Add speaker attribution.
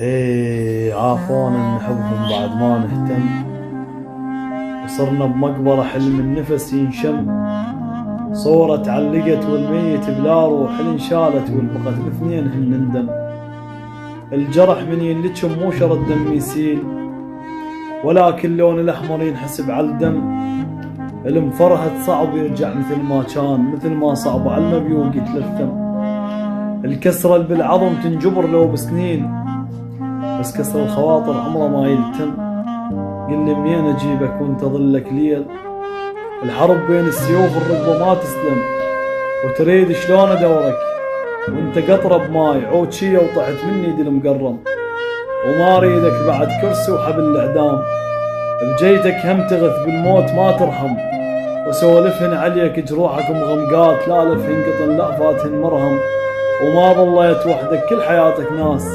Speaker 1: ايه عافونا نحبهم بعد ما نهتم، وصرنا بمقبرة حلم النفس ينشم. صورة تعلقت والميت بلا روح انشالت، والبقت الاثنين هن ندم. الجرح من ينلجم مو شرط دم يسيل، ولكن لون الاحمر ينحسب على الدم. المفرهد صعب يرجع مثل ما كان، مثل ما صعب على المبيوق يتلثم. الكسرة اللي بالعظم تنجبر لو بسنين، بس كسر الخواطر عمره ما يلتم. قل لي منين اجيبك وانت ظلك ليل؟ الحرب بين السيوف الرقبة ما تسلم، وتريد شلون ادورك وانت قطرة بماي عود شية وطحت مني دي المقرم. وما اريدك بعد كرسي وحبل الاعدام، بجيتك هم تغث بالموت ما ترحم. وسولفهن عليك جروحك مغمقات، لا لفهن قطن لا فاتهن مرهم. وما ظليت وحدك كل حياتك ناس.